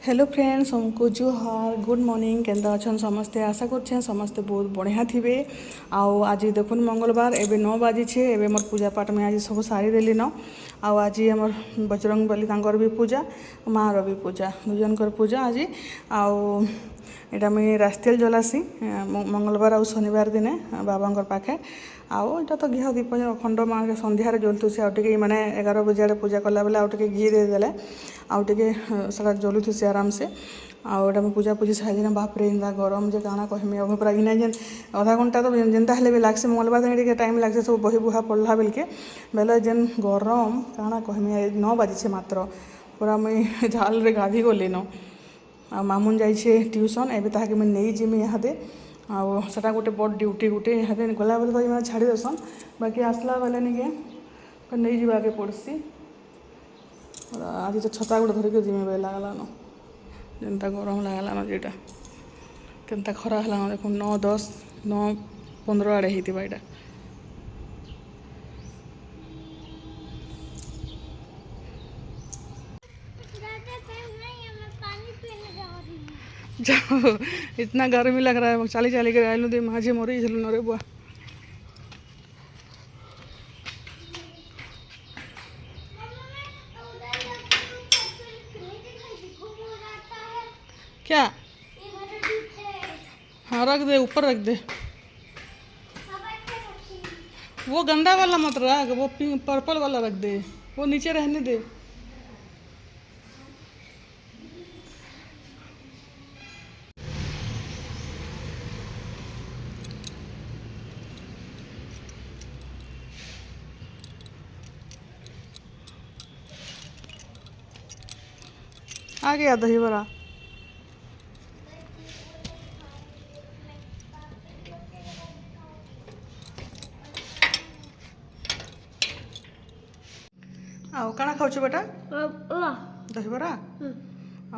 Hello friends, हमको जुहार good morning केंदा अच्छन समस्ते आशा करछें समस्ते बहुत बढ़िया थिबे। आउ आज देखुन मंगलवार एबे 9 बाजी छे। एबे मोर पूजा पाठ में आज सब सारी देली न। आउ आज हमर बजरंग बली तांकर भी पूजा, माँ भी पूजा, दुजनकर पूजा आज। आउ एटा मुई रास्तेल जलासी मंगलवार आउ शनिवार दिने बाबांकर पाखे। आउ एटा तो घी दीप अखंड माँ के संध्यार जलुथुसी। आउ टिके माने 11 बजे आड़े पूजा कला बेले आउ टिके घी दे देले आउ टिके सेटा जलुथुसी आराम से। आउ एटा मैं पूजा पूजी सारी बाप रे इंदा गरम जे काଣା कहमी। अब पूरा इना जेन आधा घंटा तो जेनता हेले भी लागसे मंगलवार दिन टिके टाइम लागसे सब बही बुहा पड़ला बेलके बेले जेन गरम काଣା कहमी। 9 बाजी छे मात्र पूरा मुई झाल रे गाधी गली न। आ मामुन जाइए ट्यूशन एबे ताके मैं नहीं जिमी इहादे। आउ सेटा गोटे बड़ ड्यूटी गोटे इहादे गला बेले तो ये छाड़ी देसन बाकी आसला बेले निके नहीं जावाके पड़सी। आज तो छता गोटे धरिक जिमी बेले लागला न जेनता गरम लागला न जेटा केनता खरा हला न देखो 9 10 9 15 आड़े होता यहाँ। जाओ इतना गर्मी लग रहा है चाली चाली के आलू दे माझे मरी झल रे बुआ। क्या? हाँ रख दे, ऊपर रख दे। वो गंदा वाला मत रख, वो पिंक पर्पल वाला रख दे, वो नीचे रहने दे। आ गया दही बड़ा। आउ काଣା खाऊ बेटा? दहीबरा।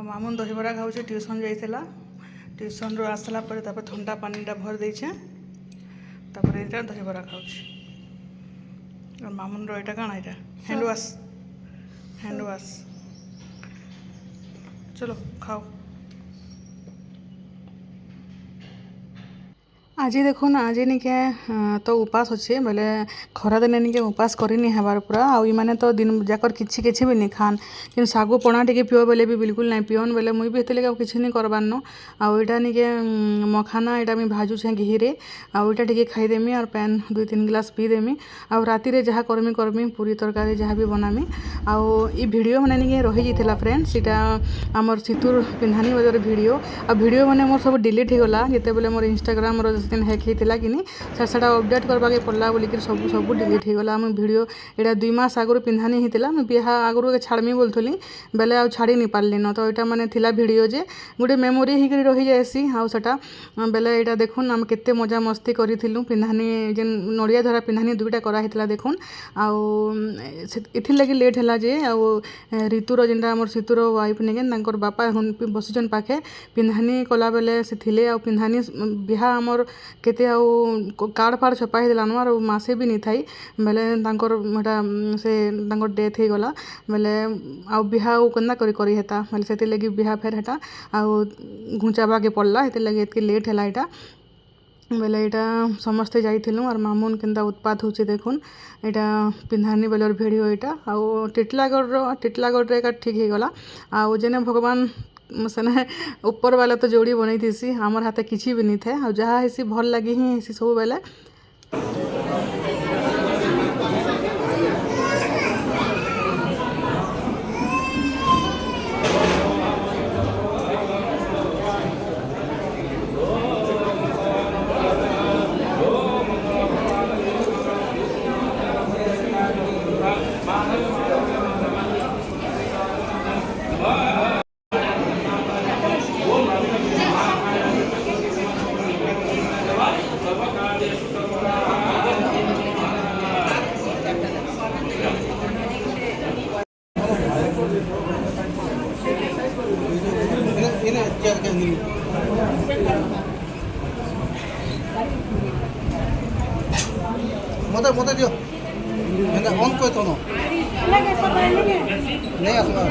मामुन दहीबरा खाऊ ट्यूशन जाइला। ट्यूशन रू आसला पर ठंडा पानीटा भर देछे ये दहीबरा खाऊ। मामुन रो एटा काଣା एटा हैंड वाश हैंड वाश। चलो खाओ। आज देखुन आज निके तो उपास अच्छे बोले खरा दिन निके उपास करनी हबार पूरा। आउ मैंने तो दिन जाकर किसी भी नहीं खान कि सागु पणा टे पिओ बेले भी बिल्कुल नहीं पिओन बेले मुई भी हेतले किसी नहीं करबार न। आउ एटा निके मखाना एटा मुई भाजुछे घी रे आउ एटा टिके खाईदेमी और पैन 2-3 गिलास पीदेमी। आउ राति रे जहाँ करमी करमी पूरी तरकारी जहाँ भी बनामी। आउ ई वीडियो मैंने निके रही जाइथिला फ्रेंड्स। इटा आमर सितूर पिंधानी बजार वीडियो। आ वीडियो मैंने मोर सब डिलीट हो गला जिते बेले मोर इंस्टाग्राम रो दिन हैक होता कि सेटा अपडेट करवाके पड़ला बोलिक सब सब डिलीट हो गला। मुझे वीडियो यहाँ 2 मास आगु पिंधानी होता मुझे बिहा आगु छाड़मी बोलूली बेले आ छाड़ी नहीं पार्ली न। तो यहाँ मैंने थिला वीडियो जे गोटे मेमोरी होकर रही जाएसी। आउ सेटा बेले यहाँ देखुन आम केते मजा मस्ती करूँ पिंधानी जेन नड़िया धरा पिंधानी 2टा कराइला देखुन। आउ इथिर लगी लेट है जे आउ ऋतुर जेनटा आम सीतुर वाइफ निके बापा बसीचन पाखे पिंधानी कला बेले से थिले। आ पिंधानी बिहा आमर केते आउ कार्ड फार्ड छपा होता न और मासे भी नहीं थी बेले से डेथ हो गला बेले आउ बिहा केन्दा करी हेता बेले से लगी बिहा फेर हेटा आउ घुंचाबाके पड़ला हेते लगी एतके लेट है यहाँ। बेले यहाँ समस्ते जाइलु और मामुन केन्दा उत्पात होचे देखुन। यहाँ पिंधानी बेलर भिडियो यहाँ आउ टिटलागढ़ रे ठीक हो गला। आउ जेने भगवान सेने ऊपर वाला तो जोड़ी बनई थी आमर हाथे किसी भी नहीं थे। और जहाँ हेसी भल लगी ही हेसी सब बेले। मत दियो ऑन कर तो नहीं आसवा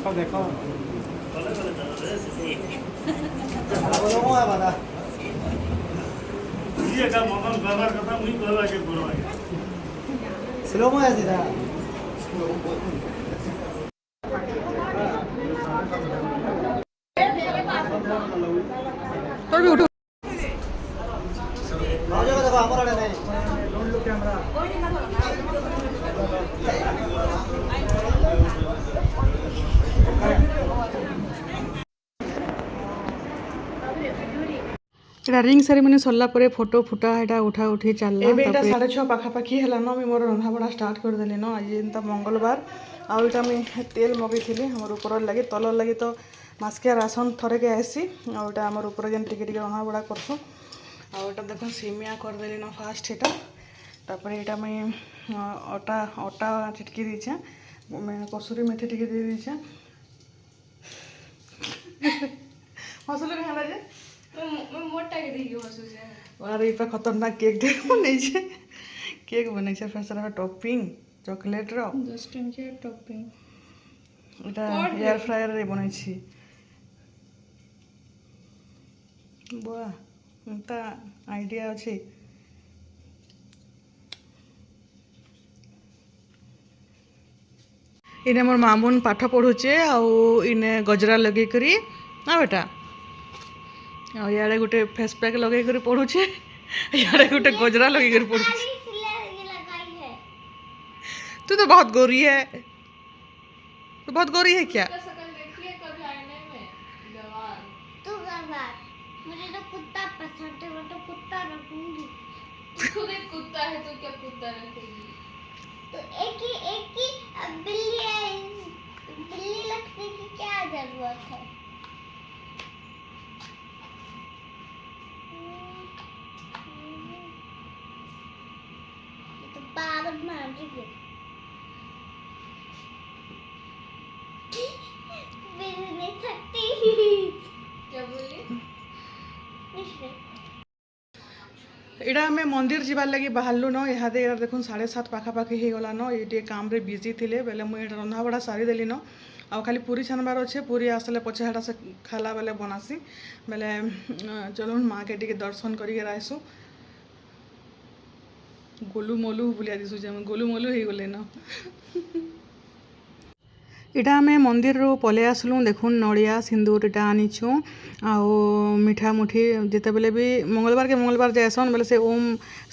देखो देखो बोलो है बता ये का मकान व्यवहार करता मुझे कहवा के बोलो स्लो में है सीधा तो भी उठो देखो हमारा नहीं डोंट लुक कैमरा এটা রিং সেরিমনি সরলা পরে ফটো ফুটা এটা উঠা উঠি চাললা ଏବେ এটা 6:30 ପାଖାପାଖି ହେଲାନ ମୁଇଁ ମୋର ରନ୍ଧାବଢ଼ା ଷ୍ଟାର୍ଟ କରିଦେଲି ନ ଆଜି ଏନ୍ତା ମଙ୍ଗଳବାର ଆଉ ଏଇଟା ମୁଇଁ ତେଲ ମଗେଇଥିଲି ଆମର ଉପର ଲାଗି ତଲର ଲାଗି ତ ମାସକିଆ ରାସନ ଥରେକେ ଆଇସି ଆଉ ଏଇଟା ଆମର ଉପରେ ଯେନ୍ ଟିକେ ଟିକେ ରନ୍ଧାବଢ଼ା କରସୁଁ ଆଉ ଏଇଟା ଦେଖୁନ୍ ସିମିଆ କରିଦେଲି ନ ଫାଷ୍ଟ ଏଇଟା ତାପରେ ଏଇଟା ମୁଇଁ ଅଟା ଅଟା ଚିଟକି ଦେଇଛେ କସୁରୀ ମେଥି ଟିକେ ଦେଇ ଦେଇଛେ ହସିଲୁ କାଣା ଯେ मोटा के देखियो हसु से और ये पे खतरनाक केक बनेछे केक बनेछे फिर सारा टॉपिंग चॉकलेट रो 10 टंके टॉपिंग এটা এয়ার ফ্রায়ার রে বনাইছি বাহ এটা আইডিয়া আছে ইনে মোর মামুন পাঠ পড়ুছে আউ ইনে গজরা লগাই করি না বেটা ଆଉ ଇଆଡ଼େ ଗୋଟେ ଫେସ୍ ପ୍ୟାକ୍ ଲଗେଇକରି ପଢ଼ୁଛେ ଇଆଡ଼େ ଗୋଟେ ଗଜରା ଲଗେଇକରି ପଢ଼ୁଛେ तू तो बहुत गोरी है तू बहुत गोरी है क्या शकल देखिए कभी आईने में जवान तू गवार मुझे तो कुत्ता पसंद है मैं तो कुत्ता रखूंगी खुद एक कुत्ता है तो क्या कुत्ता रखेगी तो एक ही बिल्ली रखने की क्या जरूरत है ये तो पागल मार रही है बिल्ली नहीं सकती क्या बोली कुछ नहीं ଏଇଟା ଆମେ ମନ୍ଦିର ଯିବାର୍ ଲାଗି ବାହାରିଲୁ ନ ଇହାଦେ ଏଇଟା ଦେଖୁନ୍ 7:30 ପାଖାପାଖି ହେଇଗଲା ନ ଏ ଟିକେ କାମରେ ବିଜି ଥିଲେ ବେଲେ ମୁଇଁ ଏଇଟା ରନ୍ଧାବଢ଼ା ସାରିଦେଲି ନ ଆଉ ଖାଲି ପୁରୀ ଛାଣବାର୍ ଅଛେ ପୁରୀ ଆସିଲେ ପଛେ ହେଟା ସେ ଖାଇଲା ବେଲେ ବନାସି ବେଲେ ଚଲୁନ୍ ମାକେ ଟିକେ ଦର୍ଶନ କରିକି ଆଇସୁଁ ଗୋଲୁ ମୋଲୁ ବୁଲିଆ ଦିଶୁଛେ ଆମେ ଗୋଲୁ ମୋଲୁ ହେଇଗଲେ ନ ଏଇଟା ଆମେ ମନ୍ଦିରରୁ ପଲେଇ ଆସିଲୁ ଦେଖୁନ୍ ନଡ଼ିଆ ସିନ୍ଦୁର ଏଇଟା ଆନିଛୁଁ ଆଉ ମିଠା ମୁଠି ଯେତେବେଲେ ବି ମଙ୍ଗଳବାର ଯାଏସନ୍ ବେଲେ ସେ ଓମ୍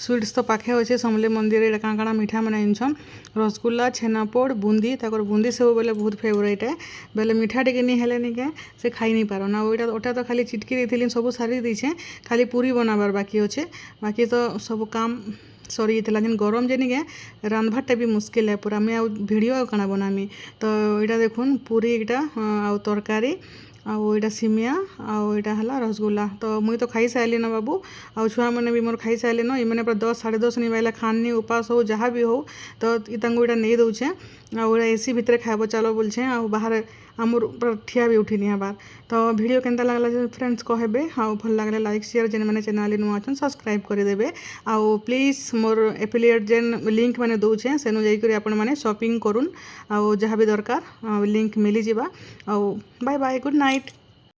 ସୁଇଟ୍ସ ତ ପାଖେ ଅଛେ ସମଲେଇ ମନ୍ଦିର ଏଇଟା କାଣା କାଣା ମିଠା ମାନେ ଆନିଛନ୍ ରସଗୁଲ୍ଲା ଛେନାପୋଡ଼ ବୁନ୍ଦି ତାଙ୍କର ବୁନ୍ଦି ସବୁ ବେଲେ ବହୁତ ଫେଭରାଇଟ୍ ଏ ବେଲେ ମିଠା ଟିକେ ନି ହେଲେ ନିକେ ସେ ଖାଇ ନି ପାରନ୍ ଆଉ ଏଇଟା ତ ଖାଲି ଚିଟକି ଦେଇଥିଲି ସବୁ ସାରି ଦେଇଛେ ଖାଲି ପୁରୀ ବନାବାର ବାକି ଅଛେ ବାକି ତ ସବୁ କାମ ସରି ଯାଇଥିଲା ଯେନ୍ ଗରମ ଯେ ନିକେ ରାନ୍ଧବାରଟା ବି ମୁସ୍କିଲ୍ ଏ ପୁରା ଆମେ ଆଉ ଭିଡ଼ିଓ ଆଉ କାଣା ବନାମି ତ ଏଇଟା ଦେଖୁନ୍ ପୁରୀ ଏଇଟା ଆଉ ତରକାରୀ ଆଉ ଏଇଟା ସିମିଆ ଆଉ ଏଇଟା ହେଲା ରସଗୁଲ୍ଲା ତ ମୁଇଁ ତ ଖାଇସାରିଲି ନ ବାବୁ ଆଉ ଛୁଆମାନେ ବି ମୋର ଖାଇସାରିଲେ ନ ଏମାନେ ପୁରା 10 10:30 ନି ବାଇଲା ଖାନ୍ନି ଉପାସ ହଉ ଯାହା ବି ହଉ ତ ତାଙ୍କୁ ଏଇଟା ନେଇ ଦଉଛେ ଆଉ ଏଇଟା ଏସି ଭିତରେ ଖାଇବ ଚାଲ ବୋଲଛେ ଆଉ ବାହାରେ ଆମର ପୁରା ଠିଆ ବି ଉଠିନି ହେବାର୍ ତ ଭିଡ଼ିଓ କେନ୍ତା ଲାଗଲା ଯେ ଫ୍ରେଣ୍ଡସ୍ କହିବେ ଆଉ ଭଲ ଲାଗଲେ ଲାଇକ୍ ସେୟାର ଯେନ୍ମାନେ ଚ୍ୟାନେଲ୍ ନୂଆ ଅଛନ୍ ସବସ୍କ୍ରାଇବ୍ କରିଦେବେ ଆଉ ପ୍ଲିଜ୍ ମୋର ଏଫିଲିଏଟ୍ ଯେନ୍ ଲିଙ୍କ୍ ମାନେ ଦଉଛେ ସେନୁ ଯାଇକରି ଆପଣମାନେ ସପିଂ କରୁନ୍ ଆଉ ଯାହା ବି ଦରକାର ଲିଙ୍କ୍ ମିଳିଯିବା ଆଉ ବାଏ ବାଏ ଗୁଡ୍ ନାଇଟ୍।